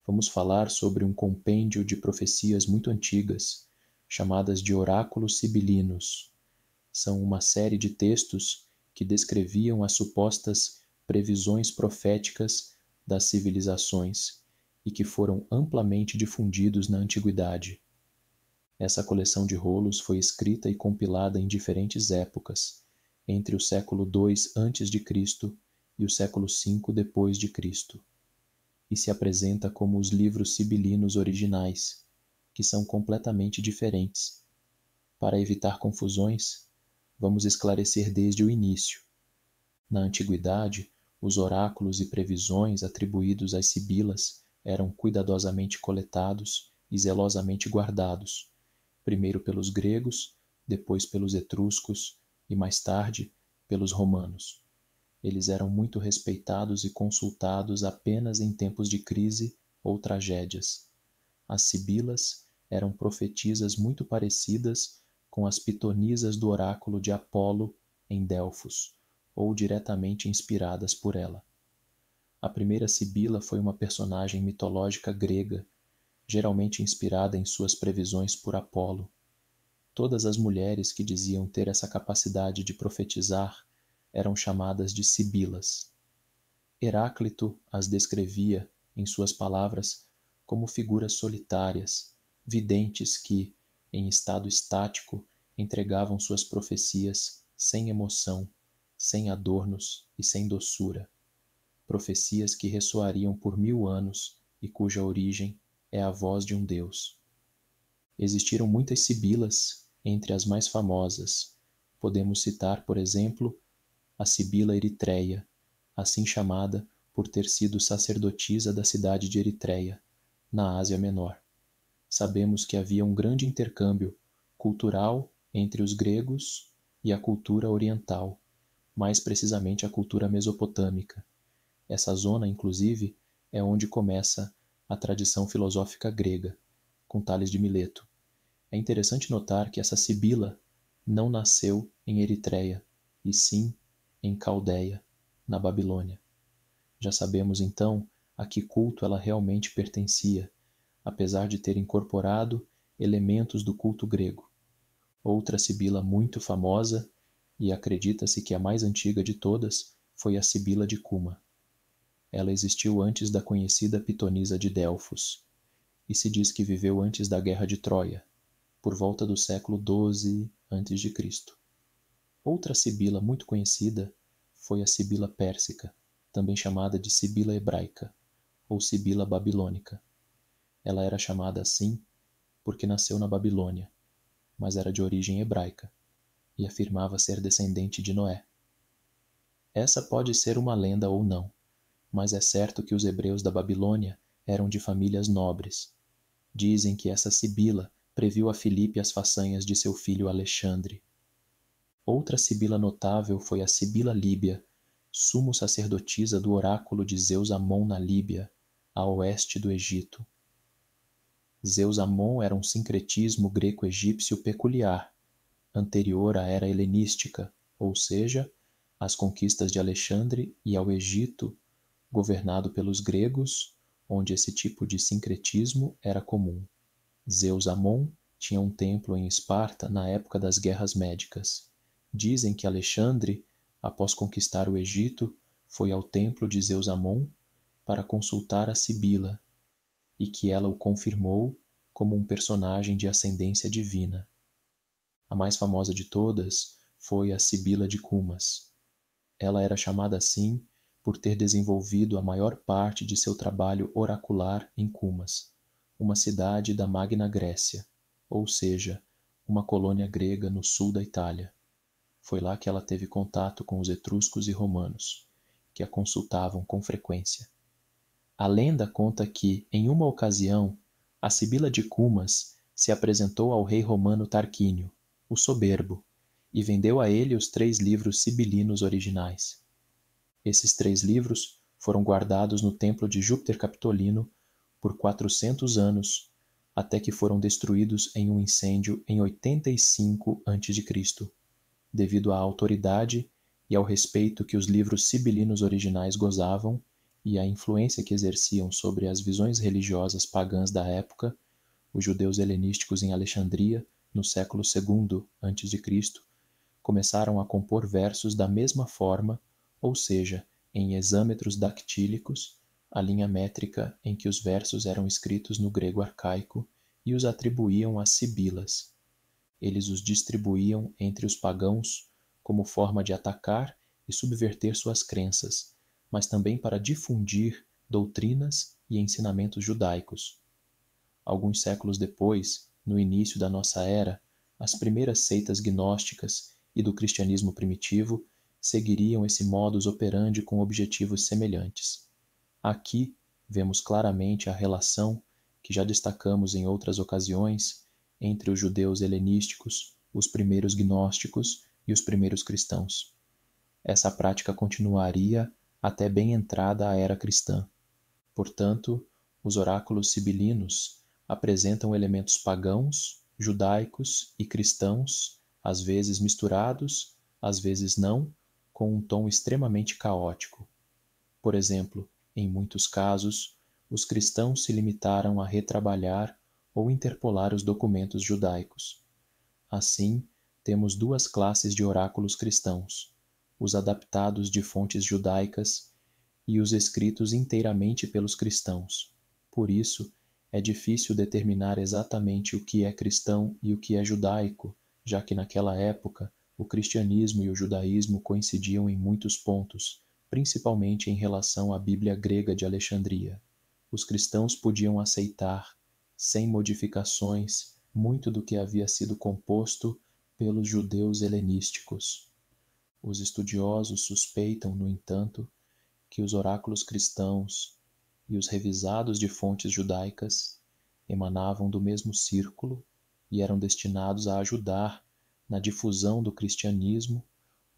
vamos falar sobre um compêndio de profecias muito antigas, chamadas de oráculos sibilinos. São uma série de textos que descreviam as supostas previsões proféticas das civilizações e que foram amplamente difundidos na antiguidade. Essa coleção de rolos foi escrita e compilada em diferentes épocas, entre o século II a.C. e o século V depois de Cristo, e se apresenta como os livros sibilinos originais, que são completamente diferentes. Para evitar confusões, vamos esclarecer desde o início. Na antiguidade, os oráculos e previsões atribuídos às sibilas eram cuidadosamente coletados e zelosamente guardados, primeiro pelos gregos, depois pelos etruscos e mais tarde pelos romanos. Eles eram muito respeitados e consultados apenas em tempos de crise ou tragédias. As sibilas eram profetisas muito parecidas com as pitonisas do oráculo de Apolo em Delfos, ou diretamente inspiradas por ela. A primeira sibila foi uma personagem mitológica grega, geralmente inspirada em suas previsões por Apolo. Todas as mulheres que diziam ter essa capacidade de profetizar eram chamadas de sibilas. Heráclito as descrevia, em suas palavras, como figuras solitárias, videntes que, em estado estático, entregavam suas profecias sem emoção, sem adornos e sem doçura. Profecias que ressoariam por 1000 anos e cuja origem é a voz de um Deus. Existiram muitas sibilas, entre as mais famosas. Podemos citar, por exemplo, a Sibila Eritreia, assim chamada por ter sido sacerdotisa da cidade de Eritreia, na Ásia Menor. Sabemos que havia um grande intercâmbio cultural entre os gregos e a cultura oriental, mais precisamente a cultura mesopotâmica. Essa zona, inclusive, é onde começa a tradição filosófica grega, com Tales de Mileto. É interessante notar que essa Sibila não nasceu em Eritreia, e sim em Caldeia, na Babilônia. Já sabemos então a que culto ela realmente pertencia, apesar de ter incorporado elementos do culto grego. Outra sibila muito famosa, e acredita-se que a mais antiga de todas, foi a Sibila de Cuma. Ela existiu antes da conhecida pitonisa de Delfos, e se diz que viveu antes da Guerra de Troia, por volta do século XII a.C. Outra sibila muito conhecida foi a Sibila Pérsica, também chamada de Sibila Hebraica, ou Sibila Babilônica. Ela era chamada assim porque nasceu na Babilônia, mas era de origem hebraica, e afirmava ser descendente de Noé. Essa pode ser uma lenda ou não, mas é certo que os hebreus da Babilônia eram de famílias nobres. Dizem que essa Sibila previu a Filipe as façanhas de seu filho Alexandre. Outra sibila notável foi a Sibila Líbia, sumo sacerdotisa do oráculo de Zeus Amon na Líbia, a oeste do Egito. Zeus Amon era um sincretismo greco-egípcio peculiar, anterior à era helenística, ou seja, às conquistas de Alexandre e ao Egito, governado pelos gregos, onde esse tipo de sincretismo era comum. Zeus Amon tinha um templo em Esparta na época das guerras médicas. Dizem que Alexandre, após conquistar o Egito, foi ao templo de Zeus Amon para consultar a Sibila, e que ela o confirmou como um personagem de ascendência divina. A mais famosa de todas foi a Sibila de Cumas. Ela era chamada assim por ter desenvolvido a maior parte de seu trabalho oracular em Cumas, uma cidade da Magna Grécia, ou seja, uma colônia grega no sul da Itália. Foi lá que ela teve contato com os etruscos e romanos, que a consultavam com frequência. A lenda conta que, em uma ocasião, a Sibila de Cumas se apresentou ao rei romano Tarquínio, o Soberbo, e vendeu a ele os 3 livros sibilinos originais. Esses 3 livros foram guardados no templo de Júpiter Capitolino por 400 anos, até que foram destruídos em um incêndio em 85 a.C., devido à autoridade e ao respeito que os livros sibilinos originais gozavam e a influência que exerciam sobre as visões religiosas pagãs da época, os judeus helenísticos em Alexandria, no século II a.C., começaram a compor versos da mesma forma, ou seja, em hexâmetros dactílicos, a linha métrica em que os versos eram escritos no grego arcaico, e os atribuíam às sibilas. Eles os distribuíam entre os pagãos como forma de atacar e subverter suas crenças, mas também para difundir doutrinas e ensinamentos judaicos. Alguns séculos depois, no início da nossa era, as primeiras seitas gnósticas e do cristianismo primitivo seguiriam esse modus operandi com objetivos semelhantes. Aqui vemos claramente a relação, que já destacamos em outras ocasiões, entre os judeus helenísticos, os primeiros gnósticos e os primeiros cristãos. Essa prática continuaria até bem entrada a era cristã. Portanto, os oráculos sibilinos apresentam elementos pagãos, judaicos e cristãos, às vezes misturados, às vezes não, com um tom extremamente caótico. Por exemplo, em muitos casos, os cristãos se limitaram a retrabalhar ou interpolar os documentos judaicos. Assim, temos duas classes de oráculos cristãos: os adaptados de fontes judaicas e os escritos inteiramente pelos cristãos. Por isso, é difícil determinar exatamente o que é cristão e o que é judaico, já que naquela época o cristianismo e o judaísmo coincidiam em muitos pontos, principalmente em relação à Bíblia grega de Alexandria. Os cristãos podiam aceitar, sem modificações, muito do que havia sido composto pelos judeus helenísticos. Os estudiosos suspeitam, no entanto, que os oráculos cristãos e os revisados de fontes judaicas emanavam do mesmo círculo e eram destinados a ajudar na difusão do cristianismo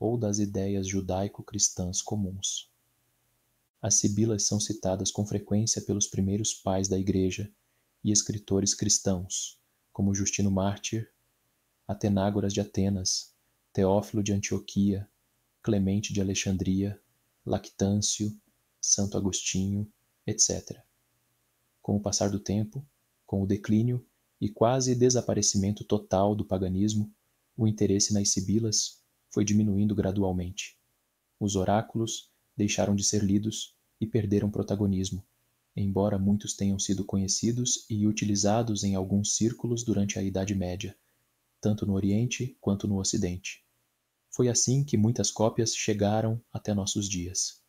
ou das ideias judaico-cristãs comuns. As sibilas são citadas com frequência pelos primeiros pais da Igreja e escritores cristãos, como Justino Mártir, Atenágoras de Atenas, Teófilo de Antioquia, Clemente de Alexandria, Lactâncio, Santo Agostinho, etc. Com o passar do tempo, com o declínio e quase desaparecimento total do paganismo, o interesse nas sibilas foi diminuindo gradualmente. Os oráculos deixaram de ser lidos e perderam protagonismo, embora muitos tenham sido conhecidos e utilizados em alguns círculos durante a Idade Média, tanto no Oriente quanto no Ocidente. Foi assim que muitas cópias chegaram até nossos dias.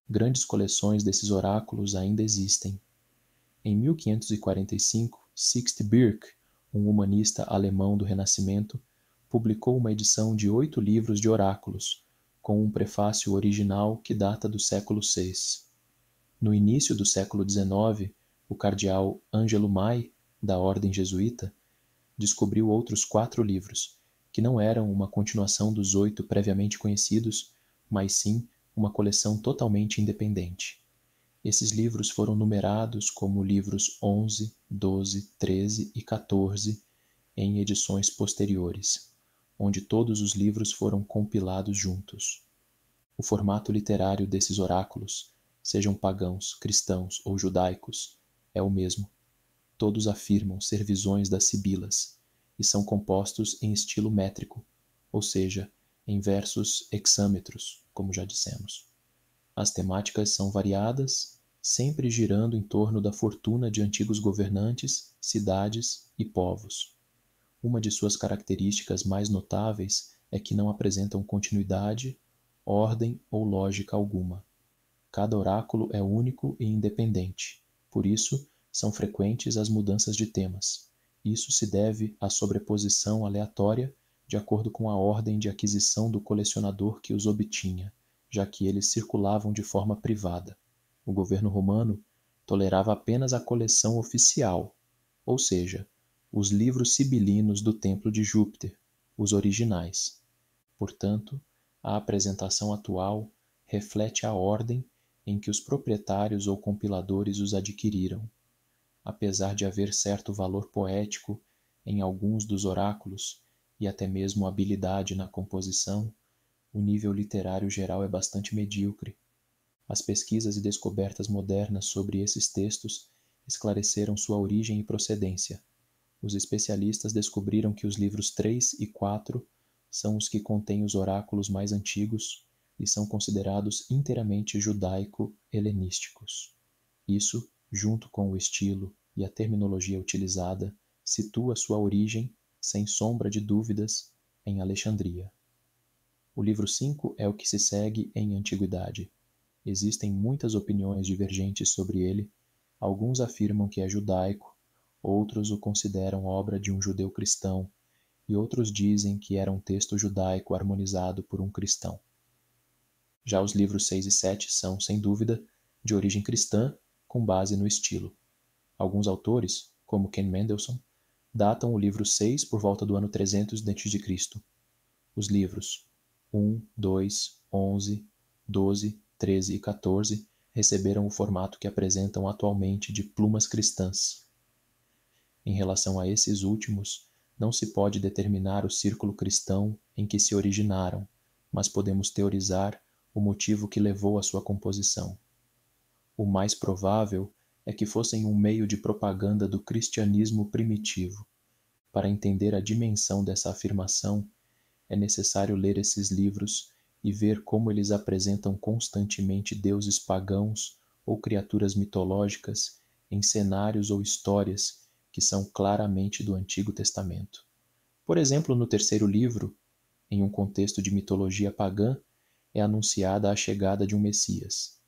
Grandes coleções desses oráculos ainda existem. Em 1545, Sixt Birk, um humanista alemão do Renascimento, publicou uma edição de 8 livros de oráculos, com um prefácio original que data do século VI. No início do século XIX, o cardeal Ângelo Mai, da Ordem Jesuíta, descobriu outros 4 livros, que não eram uma continuação dos 8 previamente conhecidos, mas sim uma coleção totalmente independente. Esses livros foram numerados como livros 11, 12, 13 e 14 em edições posteriores, onde todos os livros foram compilados juntos. O formato literário desses oráculos, sejam pagãos, cristãos ou judaicos, é o mesmo. Todos afirmam ser visões das sibilas e são compostos em estilo métrico, ou seja, em versos hexâmetros, como já dissemos. As temáticas são variadas, sempre girando em torno da fortuna de antigos governantes, cidades e povos. Uma de suas características mais notáveis é que não apresentam continuidade, ordem ou lógica alguma. Cada oráculo é único e independente, por isso são frequentes as mudanças de temas. Isso se deve à sobreposição aleatória de acordo com a ordem de aquisição do colecionador que os obtinha, já que eles circulavam de forma privada. O governo romano tolerava apenas a coleção oficial, ou seja, os livros sibilinos do Templo de Júpiter, os originais. Portanto, a apresentação atual reflete a ordem em que os proprietários ou compiladores os adquiriram. Apesar de haver certo valor poético em alguns dos oráculos e até mesmo habilidade na composição, o nível literário geral é bastante medíocre. As pesquisas e descobertas modernas sobre esses textos esclareceram sua origem e procedência. Os especialistas descobriram que os livros 3 e 4 são os que contêm os oráculos mais antigos e são considerados inteiramente judaico-helenísticos. Isso, junto com o estilo e a terminologia utilizada, situa sua origem, sem sombra de dúvidas, em Alexandria. O livro 5 é o que se segue em antiguidade. Existem muitas opiniões divergentes sobre ele. Alguns afirmam que é judaico, outros o consideram obra de um judeu cristão, e outros dizem que era um texto judaico harmonizado por um cristão. Já os livros 6 e 7 são, sem dúvida, de origem cristã, com base no estilo. Alguns autores, como Ken Mendelssohn, datam o livro 6 por volta do ano 300 d.C. Os livros 1, 2, 11, 12, 13 e 14 receberam o formato que apresentam atualmente de plumas cristãs. Em relação a esses últimos, não se pode determinar o círculo cristão em que se originaram, mas podemos teorizar o motivo que levou à sua composição. O mais provável é que fossem um meio de propaganda do cristianismo primitivo. Para entender a dimensão dessa afirmação, é necessário ler esses livros e ver como eles apresentam constantemente deuses pagãos ou criaturas mitológicas em cenários ou histórias que são claramente do Antigo Testamento. Por exemplo, no terceiro livro, em um contexto de mitologia pagã, é anunciada a chegada de um Messias.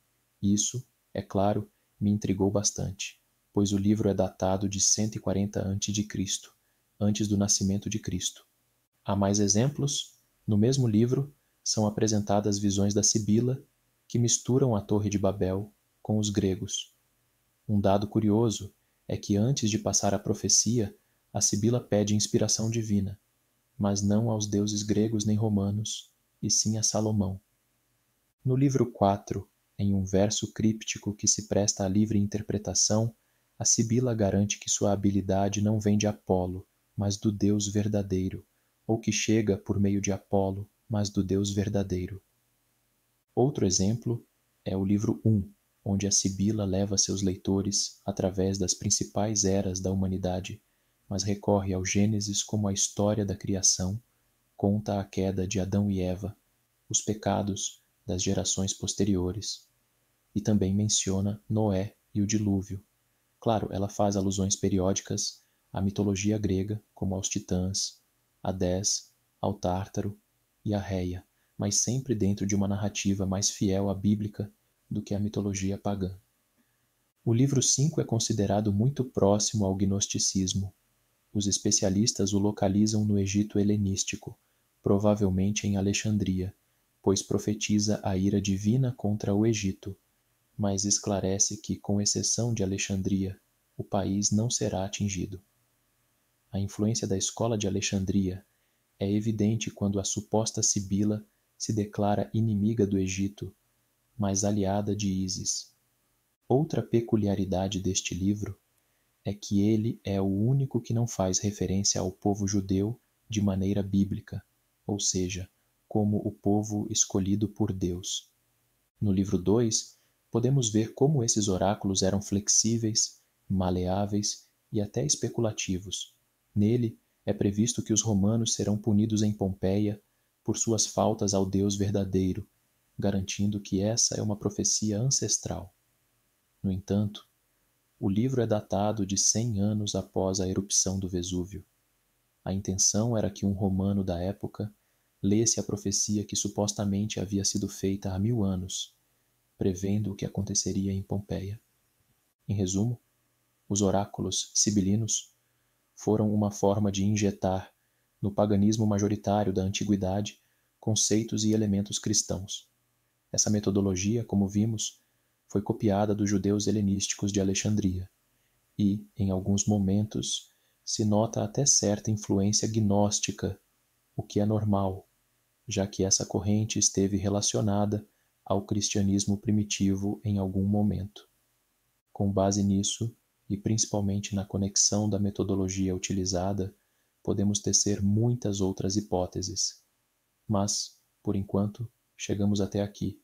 Isso, é claro, me intrigou bastante, pois o livro é datado de 140 a.C., antes do nascimento de Cristo. Há mais exemplos? No mesmo livro, são apresentadas visões da Sibila, que misturam a Torre de Babel com os gregos. Um dado curioso é que antes de passar a profecia, a Sibila pede inspiração divina, mas não aos deuses gregos nem romanos, e sim a Salomão. No livro 4, em um verso críptico que se presta à livre interpretação, a Sibila garante que sua habilidade não vem de Apolo, mas do Deus verdadeiro, ou que chega por meio de Apolo, mas do Deus verdadeiro. Outro exemplo é o livro 1, onde a Sibila leva seus leitores através das principais eras da humanidade, mas recorre ao Gênesis como a história da criação, conta a queda de Adão e Eva, os pecados das gerações posteriores, e também menciona Noé e o dilúvio. Claro, ela faz alusões periódicas à mitologia grega, como aos titãs, Hadés, ao Tártaro e a Reia, mas sempre dentro de uma narrativa mais fiel à bíblica do que à mitologia pagã. O livro 5 é considerado muito próximo ao gnosticismo. Os especialistas o localizam no Egito helenístico, provavelmente em Alexandria, pois profetiza a ira divina contra o Egito, mas esclarece que, com exceção de Alexandria, o país não será atingido. A influência da escola de Alexandria é evidente quando a suposta Sibila se declara inimiga do Egito, mas aliada de Ísis. Outra peculiaridade deste livro é que ele é o único que não faz referência ao povo judeu de maneira bíblica, ou seja, como o povo escolhido por Deus. No livro 2, podemos ver como esses oráculos eram flexíveis, maleáveis e até especulativos. Nele, é previsto que os romanos serão punidos em Pompeia por suas faltas ao Deus verdadeiro, garantindo que essa é uma profecia ancestral. No entanto, o livro é datado de 100 anos após a erupção do Vesúvio. A intenção era que um romano da época lesse a profecia que supostamente havia sido feita há 1000 anos, prevendo o que aconteceria em Pompeia. Em resumo, os oráculos sibilinos foram uma forma de injetar, no paganismo majoritário da antiguidade, conceitos e elementos cristãos. Essa metodologia, como vimos, foi copiada dos judeus helenísticos de Alexandria e, em alguns momentos, se nota até certa influência gnóstica, o que é normal, já que essa corrente esteve relacionada ao cristianismo primitivo em algum momento. Com base nisso, e principalmente na conexão da metodologia utilizada, podemos tecer muitas outras hipóteses. Mas, por enquanto, chegamos até aqui.